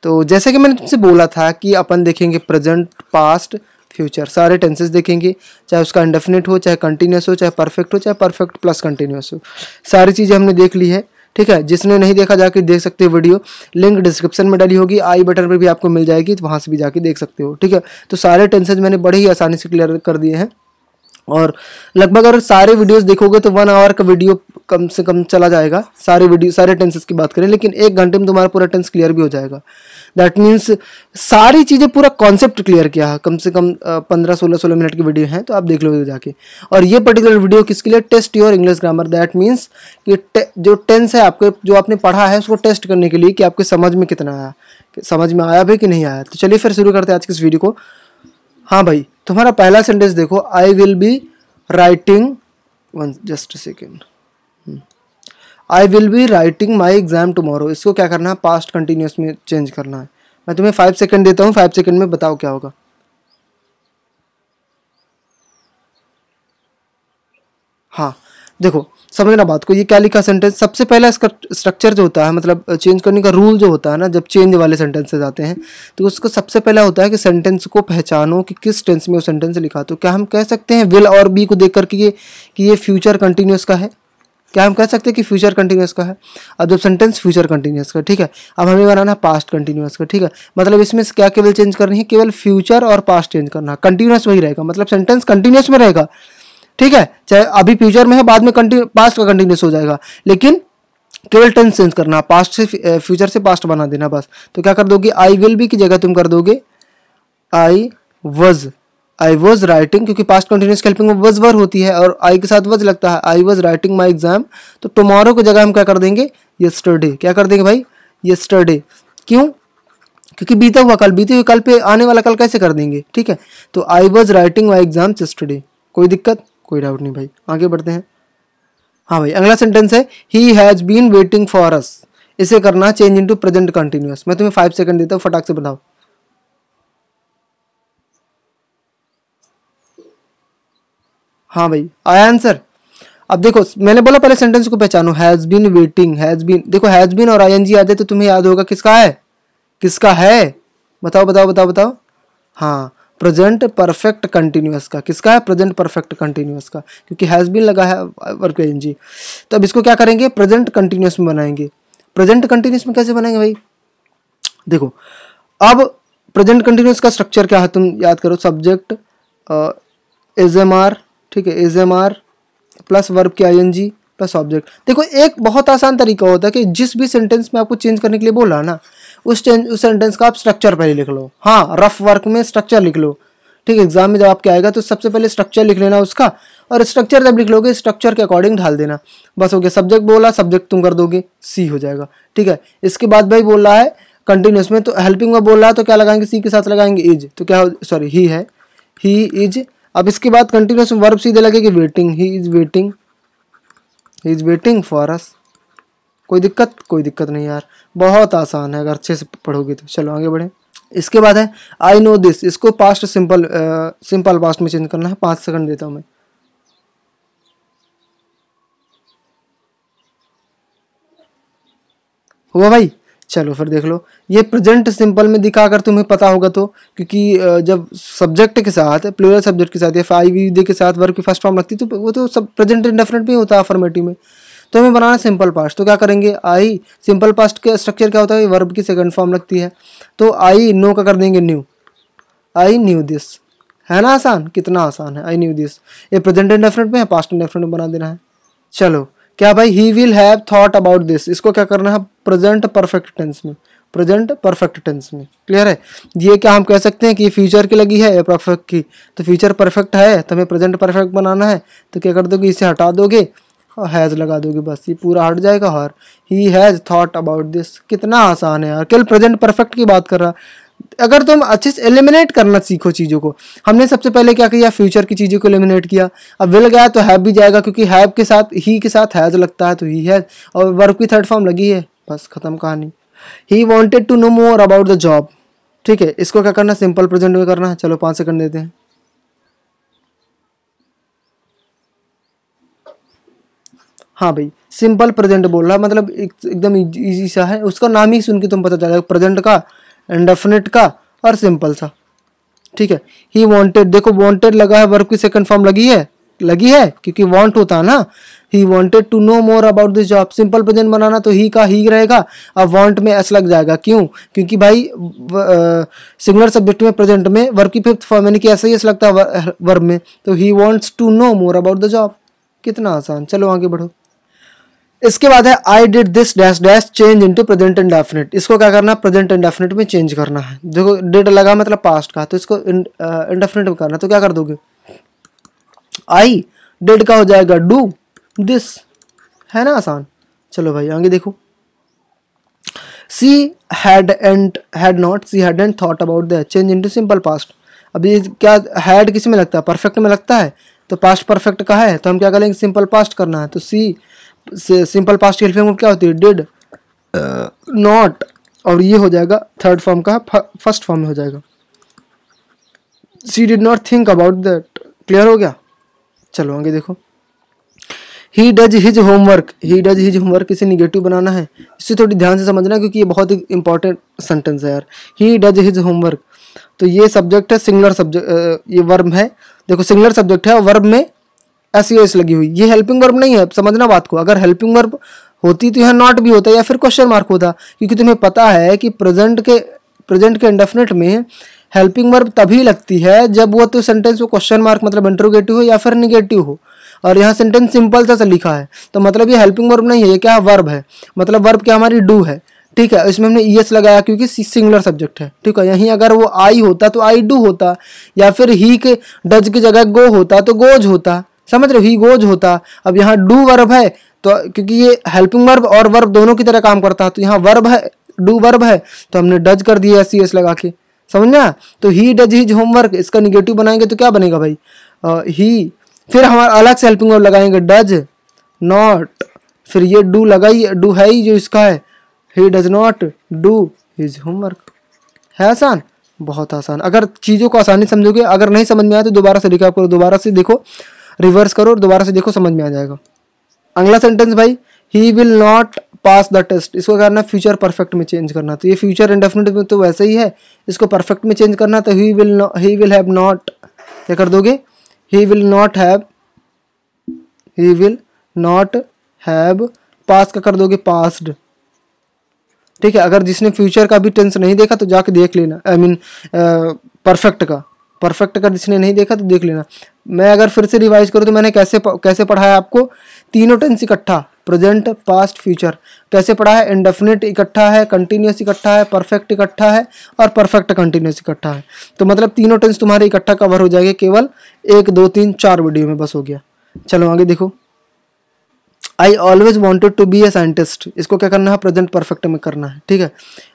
तो जैसे कि मैंने तुमसे बोला था कि अपन देखेंगे प्रेजेंट, पास्ट, फ्यूचर, सारे टेंसेस देखेंगे, चाहे उसका इंडेफिनिट हो, चाहे कंटिन्यूस हो, चाहे परफेक्ट हो, चाहे परफेक्ट प्लस कंटिन्यूस हो, सारी चीज़ें हमने देख ली है। ठीक है, जिसने नहीं देखा जाके देख सकते हो वीडियो, लिंक डिस्क्रिप्शन में डाली होगी, आई बटन पर भी आपको मिल जाएगी, तो वहाँ से भी जाके देख सकते हो। ठीक है, तो सारे टेंसेस मैंने बड़े ही आसानी से क्लियर कर दिए हैं, और लगभग अगर सारे वीडियोस देखोगे तो 1 आवर का वीडियो कम से कम चला जाएगा, सारे टेंसेस की बात करें, लेकिन 1 घंटे में तुम्हारा पूरा टेंस क्लियर भी हो जाएगा। दैट मीन्स सारी चीज़ें, पूरा कॉन्सेप्ट क्लियर किया है। कम से कम 15-16 मिनट की वीडियो है, तो आप देख लोगे जाके। और ये पर्टिकुलर वीडियो किसके लिए? Test your English grammar. That means कि जो टेंस है आपके, जो आपने पढ़ा है, उसको टेस्ट करने के लिए कि आपके समझ में कितना आया, समझ में आया भी कि नहीं आया। तो चलिए फिर शुरू करते हैं आज की इस वीडियो को। हाँ भाई, तुम्हारा पहला सेंटेंस देखो, I will be writing, just a second, I will be writing my exam tomorrow. इसको क्या करना है? पास्ट कंटिन्यूस में चेंज करना है। मैं तुम्हें 5 सेकंड देता हूँ, 5 सेकंड में बताओ क्या होगा। हाँ देखो, समझना बात को, ये क्या लिखा सेंटेंस। सबसे पहला इसका स्ट्रक्चर जो होता है, मतलब चेंज करने का रूल जो होता है ना, जब चेंज वाले सेंटेंसेस आते हैं तो उसको सबसे पहला होता है कि सेंटेंस को पहचानो कि किस टेंस में वो सेंटेंस लिखा। तो क्या हम कह सकते हैं विल और बी को देख करके कि ये फ्यूचर कंटिन्यूस का है? क्या हम कह सकते हैं कि फ्यूचर कंटिन्यूस का है? अब जब सेंटेंस फ्यूचर कंटिन्यूस का, ठीक है, अब हमें बनाना है पास्ट कंटिन्यूस का। ठीक है, मतलब इसमें क्या केवल चेंज करनी है? केवल फ्यूचर और पास्ट चेंज करना है, कंटिन्यूस वही रहेगा, मतलब सेंटेंस कंटिन्यूस में रहेगा। ठीक है, चाहे अभी फ्यूचर में है, बाद में पास्ट का कंटिन्यूस हो जाएगा, लेकिन केवल टेंस चेंज करना, पास्ट से फ्यूचर से पास्ट बना देना बस। तो क्या कर दोगे? आई विल बी की जगह तुम कर दोगे आई वॉज राइटिंग, क्योंकि पास्ट कंटिन्यूस की हेल्पिंग में वज वर होती है और आई के साथ वज लगता है। I was writing my exam, तो टुमारो की जगह हम क्या कर देंगे? यस्टरडे। क्या कर देंगे भाई? यस्टरडे। क्यों? क्योंकि बीता हुआ कल, बीते हुए कल पे आने वाला कल कैसे कर देंगे? ठीक है, तो I was writing my exam yesterday. कोई दिक्कत? कोई डाउट नहीं भाई, आगे बढ़ते हैं। हाँ भाई, अगला सेंटेंस है he has been waiting for us. इसे करना चेंज इनटू प्रेजेंट कंटिन्यूअस। मैं तुम्हें 5 सेकंड देता हूँ, फटाक से बताओ। हाँ भाई, आया आंसर? अब देखो, मैंने बोला पहले सेंटेंस को पहचानो, has been waiting, has been, देखो हैज बीन और आईएनजी आ जाए तो तुम्हें याद होगा किसका है, किसका है? बताओ बताओ बताओ बताओ। हाँ, प्रेजेंट परफेक्ट कंटिन्यूअस का। किसका है? प्रेजेंट परफेक्ट कंटिन्यूअस का, क्योंकि हैज बीन लगा है वर्ब आईएनजी। तो अब इसको क्या करेंगे? प्रेजेंट कंटिन्यूअस में बनाएंगे। प्रेजेंट कंटिन्यूअस में कैसे बनाएंगे भाई? देखो, अब प्रेजेंट कंटिन्यूअस का स्ट्रक्चर क्या है, तुम याद करो। सब्जेक्ट एज एम आर, ठीक है, as am are plus verb की आईएनजी प्लस ऑब्जेक्ट। देखो, एक बहुत आसान तरीका होता है कि जिस भी सेंटेंस में आपको चेंज करने के लिए बोला ना, उस सेंटेंस का आप स्ट्रक्चर पहले लिख लो। हाँ, रफ वर्क में स्ट्रक्चर लिख लो। ठीक है, एग्जाम में जब आपके आएगा तो सबसे पहले स्ट्रक्चर लिख लेना उसका, और स्ट्रक्चर जब लिख लोगे स्ट्रक्चर के अकॉर्डिंग ढाल देना, बस हो गया। सब्जेक्ट बोला, सब्जेक्ट तुम कर दोगे, सी हो जाएगा। ठीक है, इसके बाद भाई बोल रहा है कंटिन्यूस में, तो हेल्पिंग में बोल रहा है तो क्या लगाएंगे? सी के साथ लगाएंगे इज, तो क्या, सॉरी ही है, ही इज। अब इसके बाद कंटिन्यूस वर्ब सीधे लगेगी waiting, he is waiting for अस। कोई दिक्कत? कोई दिक्कत नहीं यार, बहुत आसान है अगर अच्छे से पढ़ोगे तो। चलो आगे बढ़े। इसके बाद है आई नो दिस। इसको पास्ट सिंपल पास्ट में चेंज करना है। 5 सेकंड देता हूँ मैं। हुआ भाई? चलो फिर देख लो, ये प्रेजेंट सिंपल में दिखा अगर तुम्हें पता होगा तो, क्योंकि जब सब्जेक्ट के साथ, प्लूरल सब्जेक्ट के साथ या फाइव के साथ वर्ब की फर्स्ट फॉर्म लगती है तो वो तो सब प्रेजेंट इंडेफिनिट में होता है अफर्मेटिव में। तो हमें बनाना सिंपल पास्ट, तो क्या करेंगे? आई, सिंपल पास्ट का स्ट्रक्चर क्या होता है? वर्ब की सेकंड फॉर्म लगती है, तो आई नो का कर देंगे न्यू। I knew this. है ना आसान? कितना आसान है, आई न्यू दिस। ये प्रेजेंट इंडेफिनिट में है, पास्ट इंडेफिनिट में बना देना है। चलो, क्या भाई? He will have thought about this. इसको क्या करना है? प्रेजेंट परफेक्ट टेंस में, प्रेजेंट परफेक्ट टेंस में। क्लियर है? ये क्या हम कह सकते हैं कि फ्यूचर की लगी है या परफेक्ट की? तो फ्यूचर परफेक्ट है तो हमें प्रेजेंट परफेक्ट बनाना है, तो क्या कर दोगे? इसे हटा दोगे और हैज़ लगा दोगे, बस ये पूरा हट जाएगा। और he has thought about this. कितना आसान है यार, केवल प्रेजेंट परफेक्ट की बात कर रहा। अगर तुम अच्छे से एलिमिनेट करना सीखो चीज़ों को। हमने सबसे पहले क्या किया? फ्यूचर की चीज़ों को एलिमिनेट किया। अब विल गया तो हैव भी जाएगा, क्योंकि हैव के साथ ही के साथ हैज़ लगता है, तो ही हैज़, और वर्ब की थर्ड फॉर्म लगी है, बस खत्म कहानी। He wanted to know more about the job. ठीक है, इसको क्या करना? सिंपल प्रेजेंट में करना है। चलो 5 सेकंड देते हैं। हाँ भाई, सिंपल प्रेजेंट बोल रहा, मतलब एकदम इजी सा है, उसका नाम ही सुन के तुम पता चल जाएगा प्रेजेंट का इंडेफिनिट का और सिंपल सा, ठीक है। ही वांटेड, देखो वांटेड लगा है, वर्ब की सेकंड फॉर्म लगी है क्योंकि वांट होता है ना। He wanted to know more about this job, simple present बनाना तो ही का ही रहेगा, अब वांट में एस लग जाएगा, क्यों? क्योंकि भाई सिंगुलर सब्जेक्ट में प्रेजेंट में वर्ब की फिफ्थ फॉर्म यानी कि ऐसा ही एस लगता है वर्ब में, तो he wants to know more about the job. कितना आसान। चलो आगे बढ़ो। इसके बाद है I did this dash dash change into present indefinite. इसको क्या करना है? प्रेजेंट इंडेफिनिट में चेंज करना है। देखो डिड लगा मतलब पास्ट का, तो इसको इंडेफिनिट में करना, तो क्या कर दोगे? आई डिड का हो जाएगा डू दिस, है ना आसान। चलो भाई आगे देखो। She had and had not, she had and thought about that change into simple past. अब ये क्या हैड किस में लगता है? परफेक्ट में लगता है, तो पास्ट परफेक्ट का है, तो हम क्या करेंगे? सिंपल पास्ट करना है, तो सी सिंपल पास्ट की हेल्पिंग क्या होती है? डिड नॉट, और ये हो जाएगा थर्ड फॉर्म का फर्स्ट फॉर्म में हो जाएगा। She did not think about that. Clear हो गया? चलो आगे देखो। He does his homework, he does his homework इसे निगेटिव बनाना है, इसे थोड़ी ध्यान से समझना क्योंकि ये बहुत ही इंपॉर्टेंट सेंटेंस है यार। ही डज हिज होमवर्क, तो ये सब्जेक्ट है, सिंगुलर सब्जेक्ट, ये वर्ब है। देखो सिंगुलर सब्जेक्ट है और वर्ब में एस लगी हुई, ये हेल्पिंग वर्ब नहीं है, समझना बात को। अगर हेल्पिंग वर्ब होती तो यहाँ नॉट भी होता या फिर क्वेश्चन मार्क होता, क्योंकि तुम्हें पता है कि प्रेजेंट के इंडेफिनिट में हेल्पिंग वर्ब तभी लगती है जब वो तो सेंटेंस वो क्वेश्चन मार्क मतलब इंटरोगेटिव हो या फिर निगेटिव हो, और यहाँ सेंटेंस सिंपल सा लिखा है, तो मतलब ये हेल्पिंग वर्ब नहीं है, ये क्या वर्ब है। मतलब वर्ब क्या हमारी डू है, ठीक है। इसमें हमने ईएस लगाया क्योंकि सिंगुलर सब्जेक्ट है, ठीक है। यहीं अगर वो आई होता तो आई डू होता, या फिर ही के डज की जगह गो होता तो गोज होता, समझ रहे हो? ही गोज होता। अब यहाँ डू वर्ब है, तो क्योंकि ये हेल्पिंग वर्ब और वर्ब दोनों की तरह काम करता है, तो यहाँ वर्ब है, डू वर्ब है, तो हमने डज कर दिया सी लगा के, समझना। तो ही डज हिज होमवर्क, इसका निगेटिव बनाएंगे तो क्या बनेगा भाई? ही, फिर हमारा अलग से हेल्पिंग वर्ब लगाएंगे डज नॉट, फिर ये डू लगाइए, डू है ही जो इसका है, he does not do his homework. है आसान, बहुत आसान। अगर चीज़ों को आसानी समझोगे, अगर नहीं समझ में आया तो दोबारा से रिकैप करो, दोबारा से देखो, रिवर्स करो और दोबारा से देखो, समझ में आ जाएगा। अगला सेंटेंस भाई, he will not pass the test, इसको करना फ्यूचर परफेक्ट में चेंज करना, तो ये फ्यूचर इंडेफिनिट में तो वैसे ही है, इसको परफेक्ट में चेंज करना, तो ही विल हैव नॉट, क्या कर दोगे? ही विल नॉट हैव पास का कर दोगे पास्ड, ठीक है। अगर जिसने फ्यूचर का भी टेंस नहीं देखा तो जाके देख लेना, आई मीन परफेक्ट का जिसने नहीं देखा तो देख लेना। मैं अगर फिर से रिवाइज करूँ तो मैंने कैसे पढ़ाया आपको? तीनों टेंस इकट्ठा, प्रेजेंट पास्ट फ्यूचर कैसे पढ़ा है? इंडेफिनिट इकट्ठा है, कंटिन्यूस इकट्ठा है, परफेक्ट इकट्ठा है और परफेक्ट कंटिन्यूस इकट्ठा है। तो मतलब तीनों टेंस तुम्हारे इकट्ठा कवर हो जाएंगे केवल 1 2 3 4 वीडियो में, बस हो गया। चलो आगे देखो। I always wanted to be a scientist, इसको क्या करना है? प्रेजेंट परफेक्ट में करना है, ठीक है।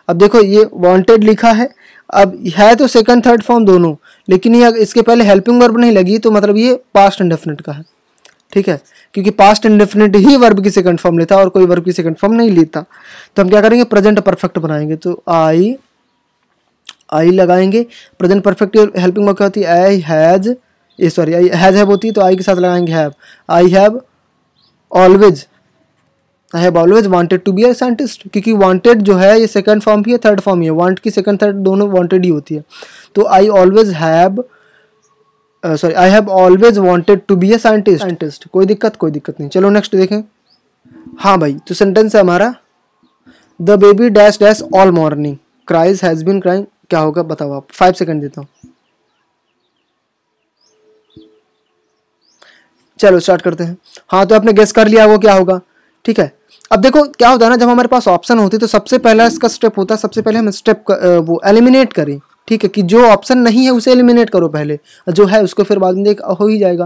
अब देखो ये वॉन्टेड लिखा है, अब है तो सेकंड थर्ड फॉर्म दोनों, लेकिन ये इसके पहले हेल्पिंग वर्ब नहीं लगी, तो मतलब ये पास्ट इंडेफिनिट का है, ठीक है। क्योंकि पास्ट इंडेफिनिट ही वर्ब की सेकंड फॉर्म लेता और कोई वर्ब की सेकंड फॉर्म नहीं लेता, तो हम क्या करेंगे? प्रेजेंट परफेक्ट बनाएंगे, तो आई लगाएंगे। प्रेजेंट परफेक्ट हेल्पिंग वर्ब क्या होती है? आई हैज होती है, तो आई के साथ लगाएंगे have. I have always wanted to be a scientist, क्योंकि वांटेड जो है ये सेकंड फॉर्म भी है, थर्ड फॉर्म ही है, वांट की सेकंड थर्ड दोनों वांटेड ही होती है। तो I have always wanted to be a scientist. कोई दिक्कत नहीं। चलो नेक्स्ट देखें। हाँ भाई, तो सेंटेंस है हमारा, the baby dash dash all morning cries has been crying, क्या होगा बताओ आप? 5 सेकंड देता हूँ। चलो स्टार्ट करते हैं। हाँ, तो आपने गेस कर लिया वो क्या होगा, ठीक है। अब देखो क्या होता है ना, जब हमारे पास ऑप्शन होती है तो सबसे पहला इसका स्टेप होता है, सबसे पहले हम स्टेप वो एलिमिनेट करें, ठीक है, कि जो ऑप्शन नहीं है उसे एलिमिनेट करो पहले, जो है उसको फिर बाद में देख हो ही जाएगा।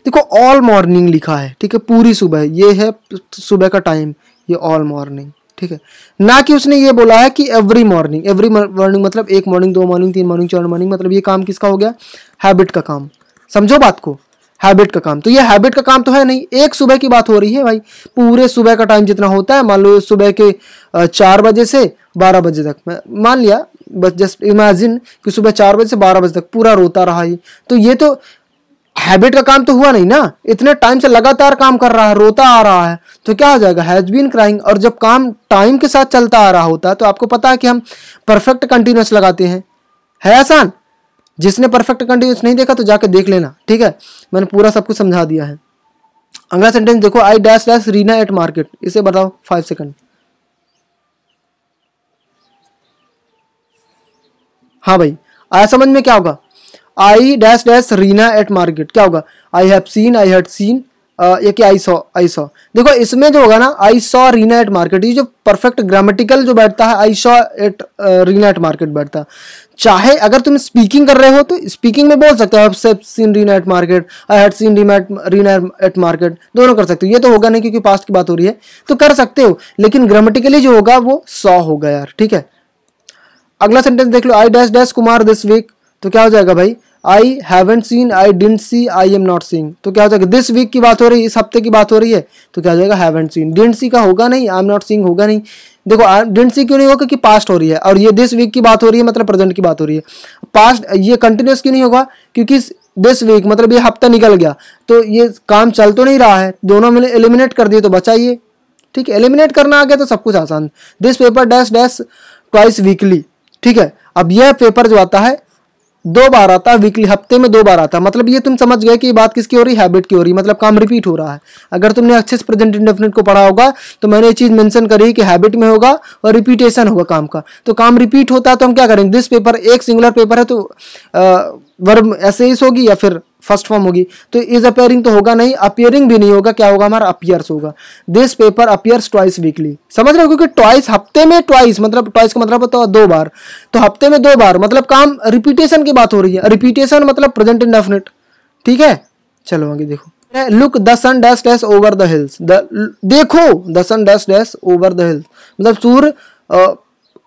देखो ऑल मॉर्निंग लिखा है, ठीक है, पूरी सुबह, ये है सुबह का टाइम, ये ऑल मॉर्निंग, ठीक है। ना कि उसने ये बोला है कि एवरी मॉर्निंग मतलब 1 मॉर्निंग 2 मॉर्निंग 3 मॉर्निंग 4 मॉर्निंग, मतलब ये काम किसका हो गया? हैबिट का काम। समझो बात को, हैबिट का काम, तो ये हैबिट का काम तो है नहीं, एक सुबह की बात हो रही है भाई। पूरे सुबह का टाइम जितना होता है, मान लो सुबह के 4 बजे से 12 बजे तक, मैं मान लिया, बस जस्ट इमेजिन कि सुबह 4 बजे से 12 बजे तक पूरा रोता रहा ही, तो ये तो हैबिट का काम तो हुआ नहीं ना, इतने टाइम से लगातार काम कर रहा है, रोता आ रहा है, तो क्या हो जाएगा, हैज बीन क्राइंग। और जब काम टाइम के साथ चलता आ रहा होता है तो आपको पता है कि हम परफेक्ट कंटिन्यूस लगाते हैं, है आसान। जिसने परफेक्ट कंटिन्यूस नहीं देखा तो जाके देख लेना, ठीक है, मैंने पूरा सब कुछ समझा दिया है। अगला सेंटेंस देखो, आई dash dash Reena eight market, इसे बताओ 5 सेकंड। हाँ भाई, आया समझ में? क्या होगा, आई dash dash Reena eight market, क्या होगा, I have seen, I had seen, ये कि आई सॉ, आई सॉ। देखो इसमें जो होगा ना, I saw Reena eight market, ये जो परफेक्ट ग्रामेटिकल जो बैठता है, I saw at Reena eight market बैठता है। चाहे अगर तुम स्पीकिंग कर रहे हो तो स्पीकिंग में बोल सकते हो, I have seen Reena eight market, I had seen Reena eight market, दोनों कर सकते हो। ये तो होगा नहीं क्योंकि पास्ट की बात हो रही है, तो कर सकते हो, लेकिन ग्रामेटिकली जो होगा वो सॉ होगा यार, ठीक है। अगला सेंटेंस देख लो, I dash dash Kumar this week, तो क्या हो जाएगा भाई, I haven't seen, I didn't see, I am not seeing, तो क्या हो जाएगा, दिस वीक की बात हो रही है, इस हफ्ते की बात हो रही है, तो क्या हो जाएगा, हैवेंट सीन। डिडंट सी का होगा नहीं, आई एम नॉट सीइंग होगा नहीं। देखो डिडंट सी क्यों नहीं होगा, क्योंकि पास्ट हो रही है, और ये दिस वीक की बात हो रही है मतलब प्रेजेंट की बात हो रही है। पास्ट ये कंटिन्यूस क्यों नहीं होगा, क्योंकि दिस वीक मतलब ये हफ्ता निकल गया, तो ये काम चल तो नहीं रहा है, दोनों में एलिमिनेट कर दिए तो बचा ये, ठीक है। एलिमिनेट करना आ गया तो सब कुछ आसान। This paper dash dash twice weekly, ठीक है। अब यह पेपर जो आता है 2 बार आता है वीकली, हफ्ते में 2 बार आता है, मतलब ये तुम समझ गए कि ये बात किसकी हो रही है, हैबिट की हो रही है, मतलब काम रिपीट हो रहा है। अगर तुमने अच्छे से प्रेजेंट इंडेफिनिट को पढ़ा होगा तो मैंने ये चीज मेंशन करी कि हैबिट में होगा और रिपीटेशन होगा काम का, तो काम रिपीट होता है तो हम क्या करेंगे, दिस पेपर एक सिंगुलर पेपर है तो वर्ब ऐसे ही होगी या फिर फर्स्ट फॉर्म होगी, तो इज अपेयरिंग तो होगा नहीं, अपियरिंग भी नहीं होगा, क्या होगा हमारा, अपियर्स होगा। This paper appears twice weekly, समझ रहे हो, क्योंकि ट्वाइस हफ्ते में, ट्वाइस मतलब ट्वाइस का मतलब होता है 2 बार, तो हफ्ते में 2 बार मतलब काम रिपीटेशन की बात हो रही है, रिपीटेशन मतलब प्रेजेंट इंडेफिनिट, ठीक है। चलो आगे देखो, look the sun dash dash over the hills, देखो the sun dash dash over the hills, मतलब सूर्य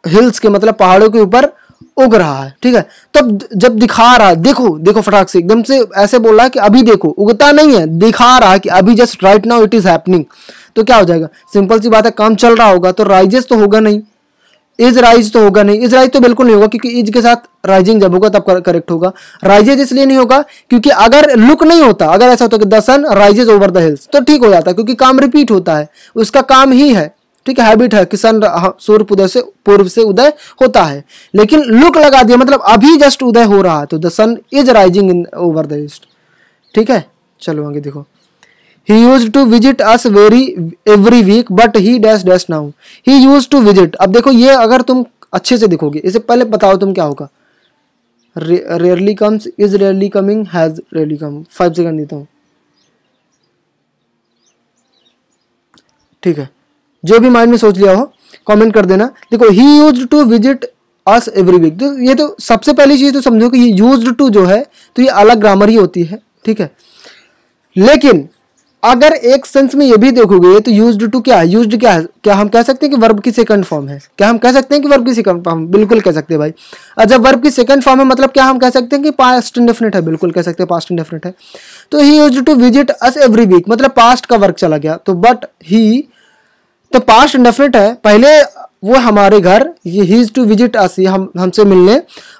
हिल्स के मतलब पहाड़ों के ऊपर उग रहा है, ठीक है। तब जब दिखा रहा है, देखो देखो फटाक से एकदम से ऐसे बोल रहा है कि अभी देखो, उगता नहीं है, दिखा रहा है कि अभी just right now it is happening, तो क्या हो जाएगा, सिंपल सी बात है, काम चल रहा होगा तो राइजेस तो होगा नहीं, इज राइज तो होगा नहीं, इज राइज तो बिल्कुल नहीं होगा क्योंकि इज के साथ राइजिंग जब होगा तब करेक्ट होगा। राइजेज इसलिए नहीं होगा क्योंकि अगर लुक नहीं होता, अगर ऐसा होता कि the sun rises over the hills तो ठीक हो जाता, क्योंकि काम रिपीट होता है, उसका काम ही है, ठीक है, हैबिट है कि सन सूर्य पूर्व से उदय होता है, लेकिन लुक लगा दिया मतलब अभी जस्ट उदय हो रहा है, तो the sun is rising in over the east, ठीक है। चलो आगे देखो, he used to visit us every week but he dash dash now, he used to visit। अब देखो ये अगर तुम अच्छे से देखोगे, इसे पहले बताओ तुम क्या होगा, rarely comes, is rarely coming, has rarely come। 5 second देता हूँ, ठीक है, जो भी माइंड में सोच लिया हो कमेंट कर देना। देखो he used to visit us every week, तो ये तो सबसे पहली चीज तो समझो कि ये यूज्ड टू जो है तो ये अलग ग्रामर ही होती है, ठीक है। लेकिन अगर एक सेंस में ये भी देखोगे तो यूज्ड टू क्या है, यूज्ड क्या है, क्या हम कह सकते हैं कि वर्ब की सेकंड फॉर्म है, क्या हम कह सकते हैं कि वर्ब की सेकंड फॉर्म, बिल्कुल कह सकते हैं भाई। और जब वर्ब की सेकंड फॉर्म है मतलब क्या हम कह सकते हैं कि पास्ट इंडेफिनिट है, बिल्कुल कह सकते हैं पास्ट इंडेफिनिट है। तो he used to visit us every week मतलब पास्ट का वर्क चला गया, तो बट ही तो पास्ट इंडेफिनिट है, पहले वो हमारे घर, ये he is to visit us, हमसे मिलने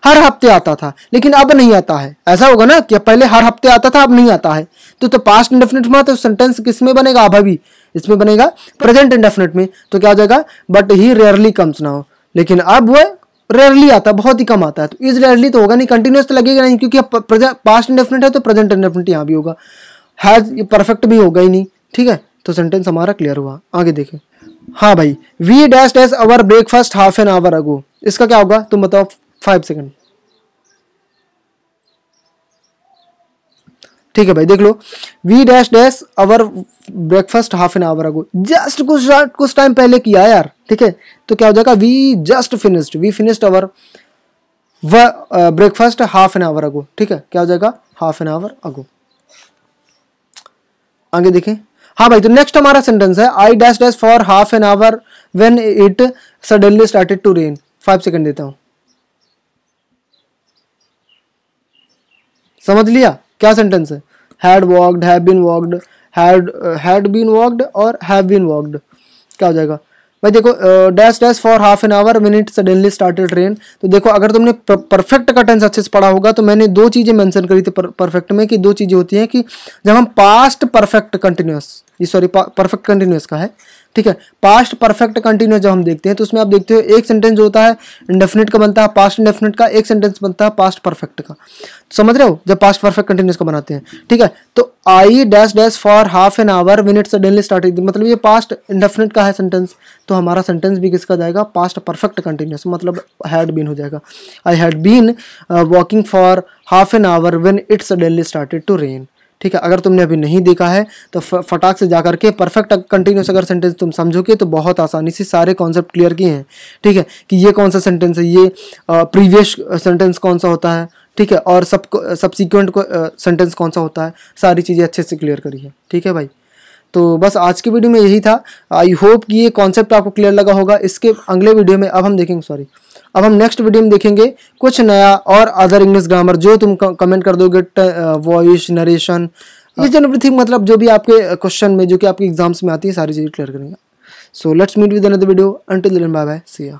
हर हफ्ते आता था, लेकिन अब नहीं आता है। ऐसा होगा ना कि पहले हर हफ्ते आता था अब नहीं आता है, तो पास्ट इंडेफिनिट में तो सेंटेंस किस में बनेगा, अब अभी इसमें बनेगा प्रेजेंट इंडेफिनिट में, तो क्या हो जाएगा, but he rarely comes now, लेकिन अब वो रेयरली आता है, बहुत ही कम आता है, तो इज रेयरली तो होगा नहीं, कंटिन्यूस तो लगेगा नहीं क्योंकि पास्ट इंडेफिनिट है तो प्रेजेंट इंडेफिनिट यहाँ भी होगा, हैज ये परफेक्ट भी होगा ही नहीं, ठीक है। तो सेंटेंस हमारा क्लियर हुआ, आगे देखें। हाँ भाई, we dash dash our breakfast half an hour ago, इसका क्या होगा तुम बताओ, 5 सेकंड, ठीक है भाई देख लो, we dash dash our breakfast half an hour ago, just कुछ टाइम पहले किया यार, ठीक है। तो क्या हो जाएगा, we just finished, we finished our breakfast half an hour ago, ठीक है, क्या हो जाएगा, हाफ एन आवर अगो। आगे देखें, हाँ भाई, तो नेक्स्ट हमारा सेंटेंस है, I dash dash for half an hour when it suddenly started to rain. 5 second देता हूं, समझ लिया क्या सेंटेंस है, had walked, have been walked, had been walked और हैव बीन वॉक्ड, क्या हो जाएगा, भाई देखो dash dash for half an hour when it suddenly started rain. तो देखो अगर तुमने परफेक्ट का टेंस अच्छे से पढ़ा होगा तो मैंने दो चीजें मेंशन करी थी परफेक्ट में, कि दो चीजें होती हैं कि जब हम पास्ट परफेक्ट कंटिन्यूअस, ये सॉरी परफेक्ट कंटिन्यूअस का है, ठीक है, पास्ट परफेक्ट कंटिन्यूअस जब हम देखते हैं तो उसमें आप देखते हो एक सेंटेंस जो होता है इंडेफिनिट का बनता है पास्ट इंडेफिनिट का, एक सेंटेंस बनता है पास्ट परफेक्ट का। समझ रहे हो, जब पास्ट परफेक्ट कंटिन्यूअस का बनाते हैं, ठीक है। तो आई dash dash for half an hour when it suddenly started, मतलब ये पास्ट इंडेफिनिट का है सेंटेंस, तो हमारा सेंटेंस भी किसका जाएगा, पास्ट परफेक्ट कंटिन्यूअस, मतलब हैड बीन हो जाएगा। I had been walking for half an hour when it suddenly started to rain, ठीक है। अगर तुमने अभी नहीं देखा है तो फटाक से जाकर के परफेक्ट कंटिन्यूअस अगर सेंटेंस तुम समझोगे तो बहुत आसानी से सारे कॉन्सेप्ट क्लियर किए हैं, ठीक है, कि ये कौन सा सेंटेंस है, ये प्रीवियस सेंटेंस कौन सा होता है, ठीक है, और सबसीक्वेंट सेंटेंस कौन सा होता है, सारी चीज़ें अच्छे से क्लियर करी है, ठीक है भाई। तो बस आज की वीडियो में यही था। आई होप कि ये कॉन्सेप्ट आपको क्लियर लगा होगा। इसके अगले वीडियो में अब हम देखेंगे, अब हम नेक्स्ट वीडियो में देखेंगे कुछ नया और अदर इंग्लिश ग्रामर, जो तुम कमेंट कर दोगे, वॉइस, नरेशन, ये जो एवरीथिंग, मतलब जो भी आपके क्वेश्चन में, जो कि आपके एग्जाम्स में आती है, सारी चीज़ें क्लियर करेंगे। So let's meet with another video, until then bye bye, see या।